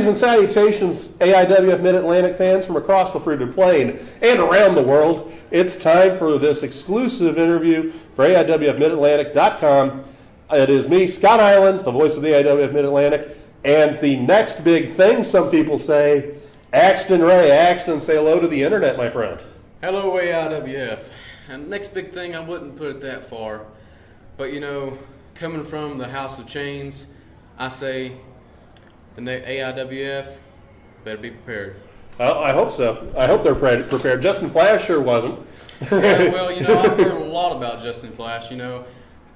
Greetings and salutations, AIWF Mid-Atlantic fans from across the fruited plain and around the world. It's time for this exclusive interview for AIWFMidAtlantic.com. It is me, Scott Eiland, the voice of the AIWF Mid-Atlantic, and the next big thing, some people say, Axton Ray. Axton, say hello to the internet, my friend. Hello, AIWF. And next big thing, I wouldn't put it that far. But, you know, coming from the House of Chains, I say the AIWF better be prepared. I hope so. I hope they're prepared. Justin Flash sure wasn't. Yeah, well, you know, I've heard a lot about Justin Flash. You know,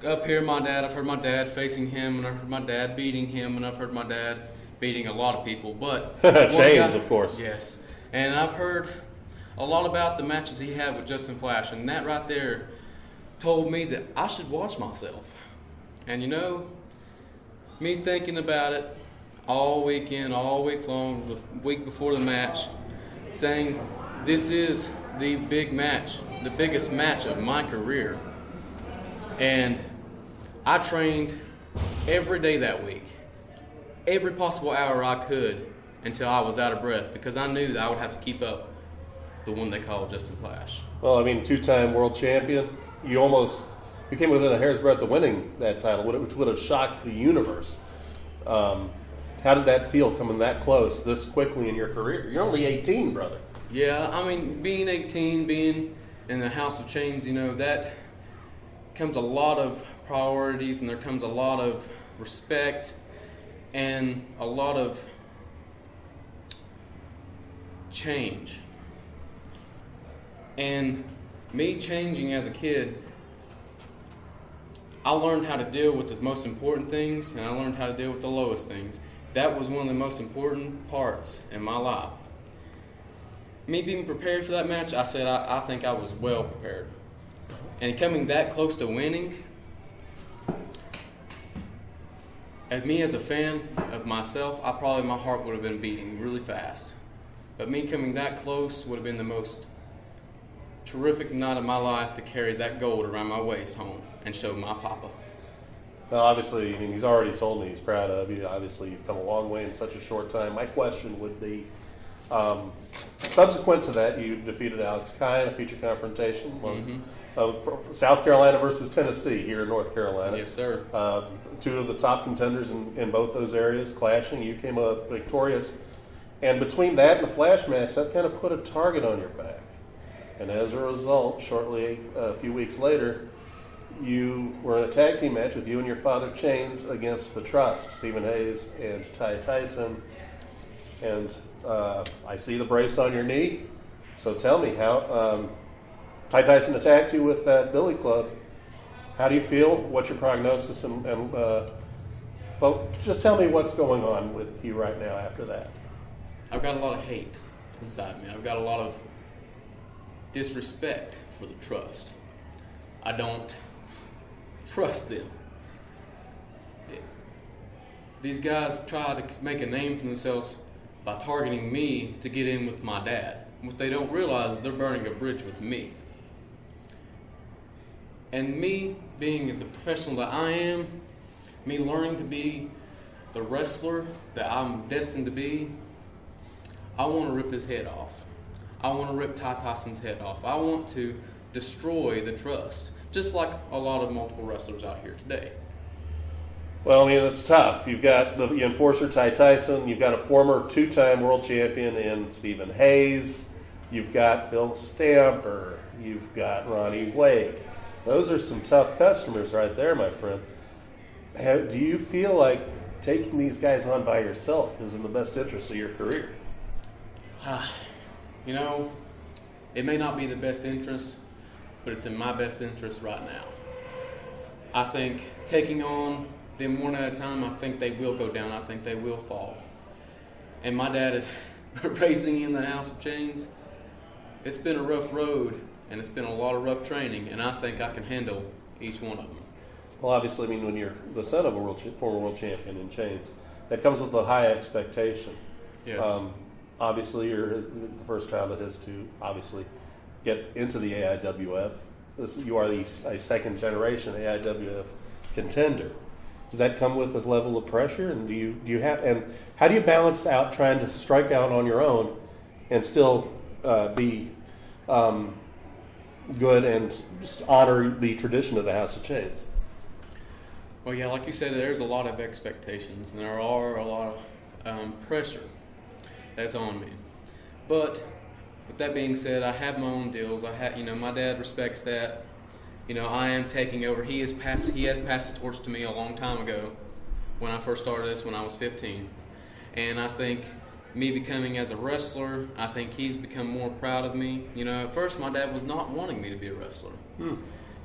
up here, I've heard my dad facing him, and I've heard my dad beating him, and I've heard my dad beating a lot of people. But Chains, of course. Yes. And I've heard a lot about the matches he had with Justin Flash, and that right there told me that I should watch myself. And, you know, me thinking about it all weekend, all week long, the week before the match, saying this is the big match, the biggest match of my career. And I trained every day that week, every possible hour I could until I was out of breath, because I knew that I would have to keep up the one they called Justin Flash. Well, I mean, two-time world champion. You came within a hair's breadth of winning that title, which would have shocked the universe. How did that feel coming that close this quickly in your career? You're only 18, brother. Yeah, I mean, being 18, being in the House of Chains, you know, that comes a lot of priorities, and there comes a lot of respect and a lot of change. And me changing as a kid, I learned how to deal with the most important things, and I learned how to deal with the lowest things. That was one of the most important parts in my life. Me being prepared for that match, I said I think I was well prepared. And coming that close to winning, me as a fan of myself, my heart would have been beating really fast. But me coming that close would have been the most terrific night of my life to carry that gold around my waist home and show my papa. Well, obviously, I mean, he's already told me he's proud of you. Obviously, you've come a long way in such a short time. My question would be, subsequent to that, you defeated Alex Kai in a feature confrontation. South Carolina versus Tennessee here in North Carolina. Yes, sir. Two of the top contenders in both those areas clashing. You came up victorious. And between that and the Flash match, that kind of put a target on your back. And as a result, shortly a few weeks later, you were in a tag team match with you and your father Chains against the Trust, Stephen Hayes and Ty Tyson. And I see the brace on your knee. So tell me, how Ty Tyson attacked you with that Billy Club. How do you feel? What's your prognosis? Well, just tell me what's going on with you right now after that. I've got a lot of hate inside me. I've got a lot of disrespect for the Trust. I don't trust them. These guys try to make a name for themselves by targeting me to get in with my dad. What they don't realize is they're burning a bridge with me. And me being the professional that I am, me learning to be the wrestler that I'm destined to be, I want to rip his head off. I want to rip Ty Tyson's head off. I want to destroy the Trust, just like a lot of multiple wrestlers out here today. Well, I mean, it's tough. You've got the enforcer, Ty Tyson. You've got a former two-time world champion in Stephen Hayes. You've got Phil Stamper. You've got Ronnie Wake. Those are some tough customers right there, my friend. Do you feel like taking these guys on by yourself is in the best interest of your career? You know, it may not be the best interest, but it's in my best interest right now. I think taking on them one at a time, I think they will go down. I think they will fall. And my dad is racing in the House of Chains. It's been a rough road, and it's been a lot of rough training, and I think I can handle each one of them. Well, obviously, I mean, when you're the son of a former world champion in Chains, that comes with a high expectation. Yes. Obviously, you're the first child of his to obviously get into the AIWF. You are a second-generation AIWF contender. Does that come with a level of pressure? And do you have, and how do you balance out trying to strike out on your own and still be good and just honor the tradition of the House of Chains? Well, yeah, like you said, there's a lot of expectations, and there are a lot of pressure that's on me. But with that being said, I have my own deals. My dad respects that. I am taking over. He has passed the torch to me a long time ago when I first started this when I was 15. And I think me becoming as a wrestler, I think he's become more proud of me. At first my dad was not wanting me to be a wrestler.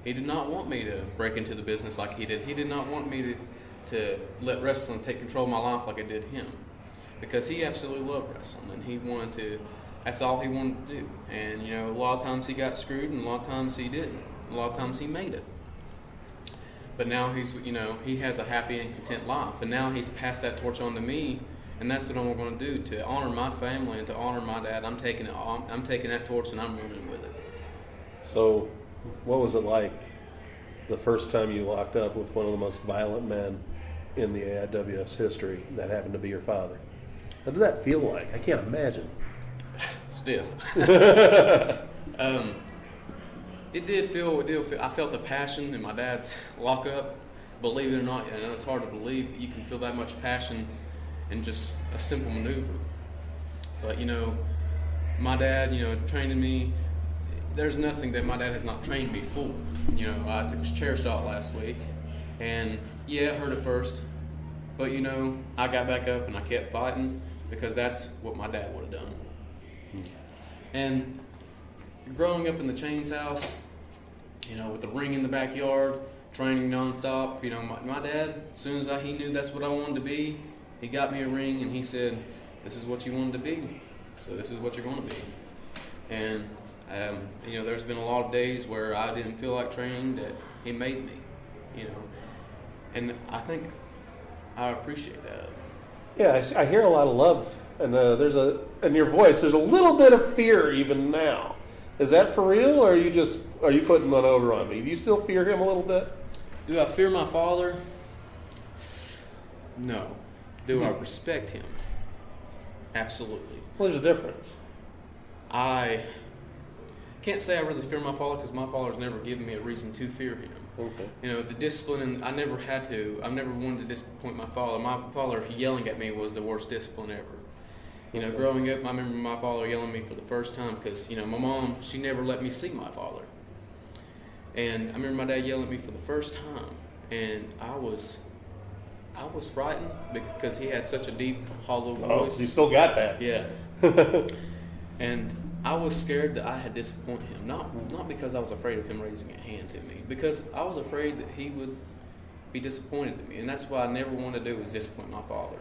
He did not want me to break into the business like he did. He did not want me to let wrestling take control of my life like it did him. Because he absolutely loved wrestling, and he wanted to, that's all he wanted to do. And, a lot of times he got screwed, and a lot of times he didn't. A lot of times he made it. But now he has a happy and content life. And now he's passed that torch on to me, and that's what I'm going to do. To honor my family and to honor my dad, I'm taking that torch and I'm running with it. So, what was it like the first time you locked up with one of the most violent men in the AIWF's history that happened to be your father? How did that feel like? I can't imagine. Stiff. It did feel. I felt the passion in my dad's lockup. Believe it or not, it's hard to believe that you can feel that much passion in just a simple maneuver. But my dad, training me. There's nothing that my dad has not trained me for. I took a chair shot last week, and yeah, it hurt at first, but I got back up and I kept fighting because that's what my dad would have done. And growing up in the Chains house, with the ring in the backyard, training nonstop, my dad, as soon as he knew that's what I wanted to be, he got me a ring and he said, "This is what you wanted to be, so this is what you're going to be." And there's been a lot of days where I didn't feel like training that he made me, and I think I appreciate that. Yeah, I hear a lot of love, and in your voice, there's a little bit of fear even now. Is that for real, or are you putting one over on me? Do you still fear him a little bit? Do I fear my father? No. Do I respect him? Absolutely. Well, there's a difference. I can't say I really fear my father because my father's never given me a reason to fear him. Okay. The discipline, I never wanted to disappoint my father. My father yelling at me was the worst discipline ever. Growing up, I remember my father yelling at me for the first time because, my mom, she never let me see my father. And I remember my dad yelling at me for the first time, and I was frightened because he had such a deep, hollow voice. Oh, you still got that. Yeah. And I was scared that I had disappointed him, not because I was afraid of him raising a hand to me, because I was afraid that he would be disappointed in me, and that's what I never wanted to do was disappoint my father.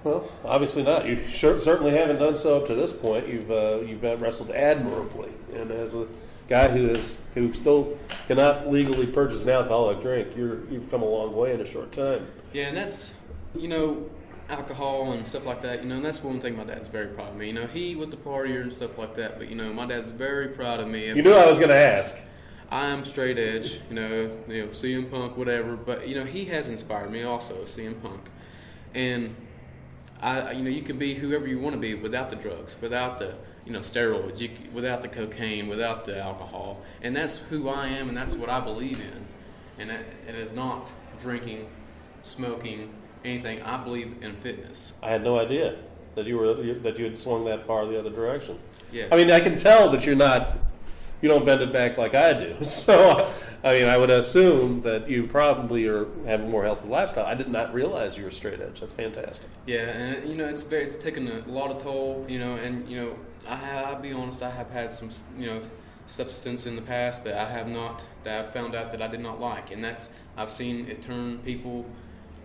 Well, obviously not. You certainly haven't done so up to this point. You've wrestled admirably, and as a guy who still cannot legally purchase an alcoholic drink, you've come a long way in a short time. Yeah, and that's alcohol and stuff like that. And that's one thing my dad's very proud of me. He was the partier and stuff like that, but my dad's very proud of me. You knew I was going to ask. I am straight edge, CM Punk, whatever. But he has inspired me also, CM Punk, and you can be whoever you want to be without the drugs, without the steroids, without the cocaine, without the alcohol, and that's who I am, and that's what I believe in, and it is not drinking, smoking, anything. I believe in fitness. I had no idea that you had swung that far the other direction. Yes. I mean, I can tell that you don't bend it back like I do. So, I would assume that you probably have a more healthy lifestyle. I did not realize you were straight edge. That's fantastic. Yeah, and it's taken a lot of toll. And I'll be honest. I have had some substance in the past that I've found out that I did not like, and I've seen it turn people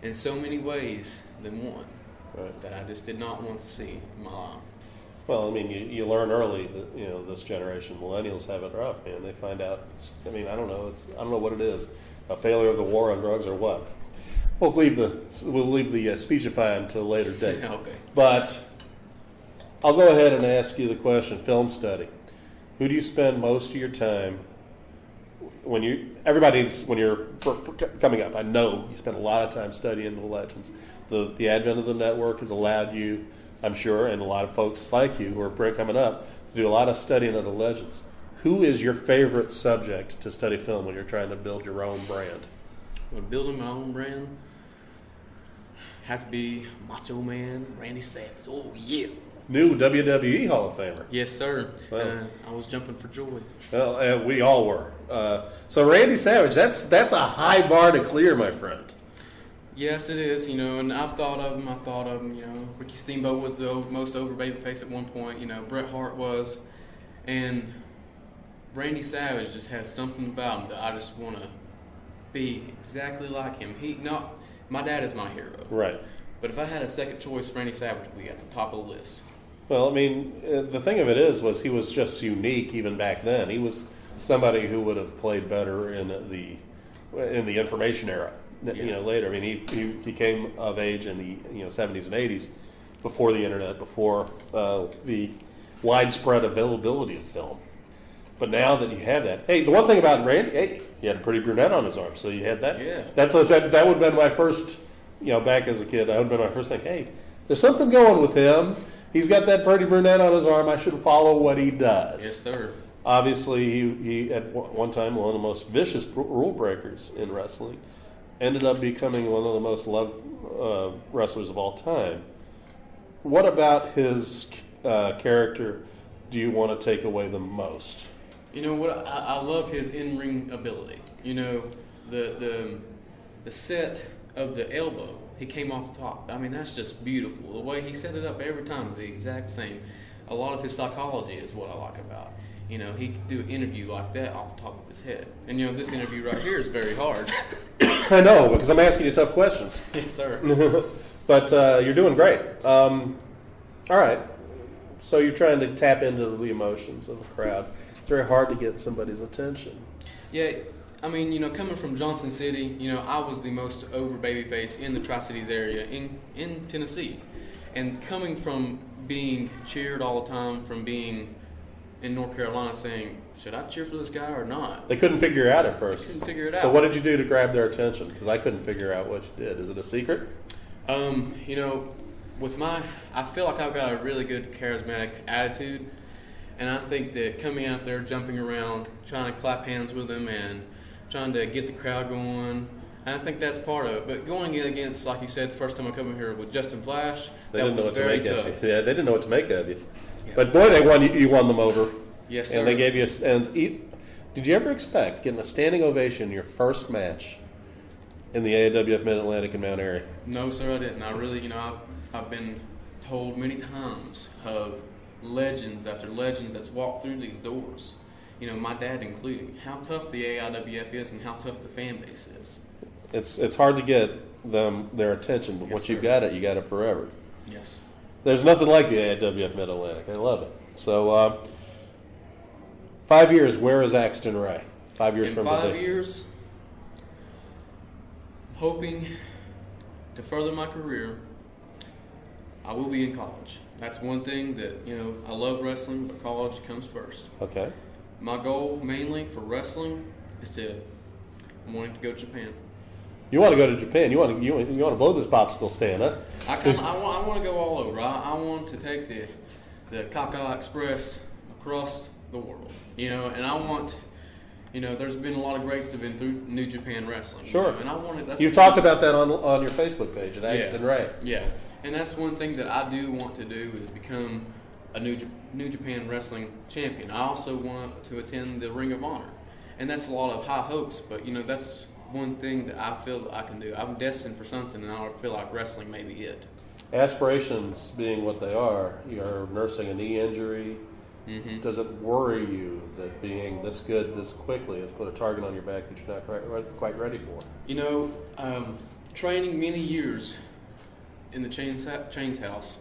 in so many ways than one that I just did not want to see in my life. Well, you learn early that this generation, millennials, have it rough, man. They find out. I don't know. I don't know what it is. A failure of the war on drugs or what. We'll leave the speechify until a later date. Okay. But I'll go ahead and ask you the question. Film study. Who do you spend most of your time when you're coming up, I know you spend a lot of time studying the legends. The advent of the network has allowed you, I'm sure, and a lot of folks like you who are coming up, to do a lot of studying of the legends. Who is your favorite subject to study film when you're trying to build your own brand? When building my own brand, have to be Macho Man Randy Savage. Oh yeah. New WWE Hall of Famer. Yes, sir. Well, I was jumping for joy. Well, we all were. So Randy Savage, that's a high bar to clear, my friend. Yes, it is. And I've thought of him. Ricky Steamboat was the most over babyface at one point. Bret Hart was, and Randy Savage just has something about him that I just want to be exactly like him. My dad is my hero. Right. But if I had a second choice, Randy Savage would be at the top of the list. Well, I mean, the thing of it was he was just unique even back then. He was somebody who would have played better in the information era. Yeah. Later. I mean, he came of age in the 70s and 80s, before the internet, before the widespread availability of film. But now that you have that, hey, the one thing about Randy, hey, he had a pretty brunette on his arm, so you had that. Yeah. That would have been my first, back as a kid, that would have been my first thing. Hey, there's something going with him. He's got that pretty brunette on his arm. I should follow what he does. Yes, sir. Obviously, he at one time one of the most vicious rule breakers in wrestling. Ended up becoming one of the most loved wrestlers of all time. What about his character do you want to take away the most? You know what? I love his in-ring ability. The set of the elbow, he came off the top. I mean, that's just beautiful. The way he set it up every time, the exact same. A lot of his psychology is what I like about. He could do an interview like that off the top of his head. And, this interview right here is very hard. I know, because I'm asking you tough questions. Yes, sir. But you're doing great. All right. So you're trying to tap into the emotions of the crowd. It's very hard to get somebody's attention. Yeah, I mean, coming from Johnson City, I was the most over babyface in the Tri-Cities area in Tennessee. And coming from being cheered all the time, from being in North Carolina saying, should I cheer for this guy or not? They couldn't figure it out at first. They couldn't figure it out. So what did you do to grab their attention? Because I couldn't figure out what you did. Is it a secret? I feel like I've got a really good charismatic attitude, and I think that coming out there, jumping around, trying to clap hands with them, and trying to get the crowd going, I think that's part of it. But going in against, like you said, the first time I come in here with Justin Flash, they didn't know what to make of you. Yeah, they didn't know what to make of you. Yeah. But boy, you won them over. Yes, sir. And they gave you. Did you ever expect getting a standing ovation in your first match in the AIWF Mid-Atlantic in Mount Airy? No, sir, I didn't. I really, I've been told many times of legends after legends that's walked through these doors. My dad including, how tough the AIWF is and how tough the fan base is. It's hard to get their attention, but Yes, once sir. you got it forever. Yes. There's nothing like the AIWF Mid-Atlantic. I love it. So, 5 years, where is Axton Ray? 5 years from today. In 5 years, hoping to further my career, I will be in college. That's one thing that, I love wrestling, but college comes first. Okay. My goal mainly for wrestling is I'm wanting to go to Japan. You want to go to Japan? You want to blow this popsicle stand, huh? I want to go all over. I want to take the Kaka Express across the world. And I want. There's been a lot of greats that have been through New Japan Wrestling. Sure. And I wanted. You talked about that on your Facebook page at Axton Ray. Yeah, and that's one thing that I do want to do is become a New Japan Wrestling champion. I also want to attend the Ring of Honor, and that's a lot of high hopes. But that's one thing that I feel that I can do. I'm destined for something, and I feel like wrestling may be it. Aspirations being what they are, you're nursing a knee injury. Mm-hmm. Does it worry you that being this good this quickly has put a target on your back that you're not quite ready for? Training many years in the Chains house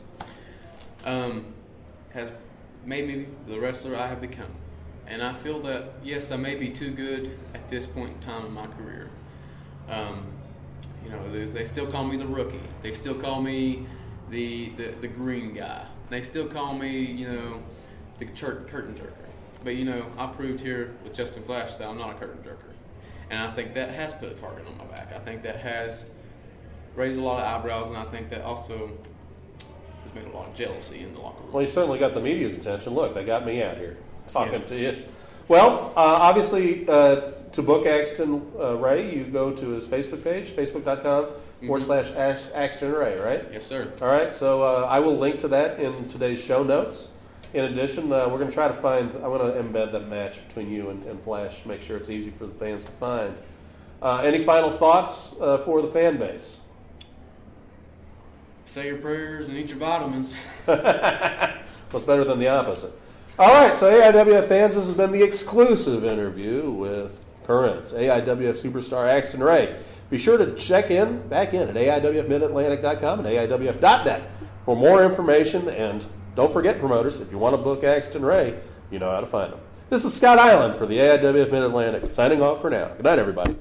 has made me the wrestler I have become. And I feel that, yes, I may be too good at this point in time in my career. They still call me the rookie. They still call me the green guy. They still call me, the curtain jerker. But, I proved here with Justin Flash that I'm not a curtain jerker. And I think that has put a target on my back. I think that has raised a lot of eyebrows, and I think that also has made a lot of jealousy in the locker room. Well, you certainly got the media's attention. Look, they got me out here talking to you. Well, obviously, to book Axton Ray, you go to his Facebook page, facebook.com/Axton Ray, right? Yes, sir. All right, so I will link to that in today's show notes. In addition, we're going to try to find, I want to embed that match between you and Flash, make sure it's easy for the fans to find. Any final thoughts for the fan base? Say your prayers and eat your vitamins. What's better than the opposite? All right, so AIWF fans, this has been the exclusive interview with current AIWF superstar Axton Ray. Be sure to check back in at AIWFMidatlantic.com and AIWF.net for more information. And don't forget, promoters, if you want to book Axton Ray, you know how to find him. This is Scott Eiland for the AIWF Mid-Atlantic, signing off for now. Good night, everybody.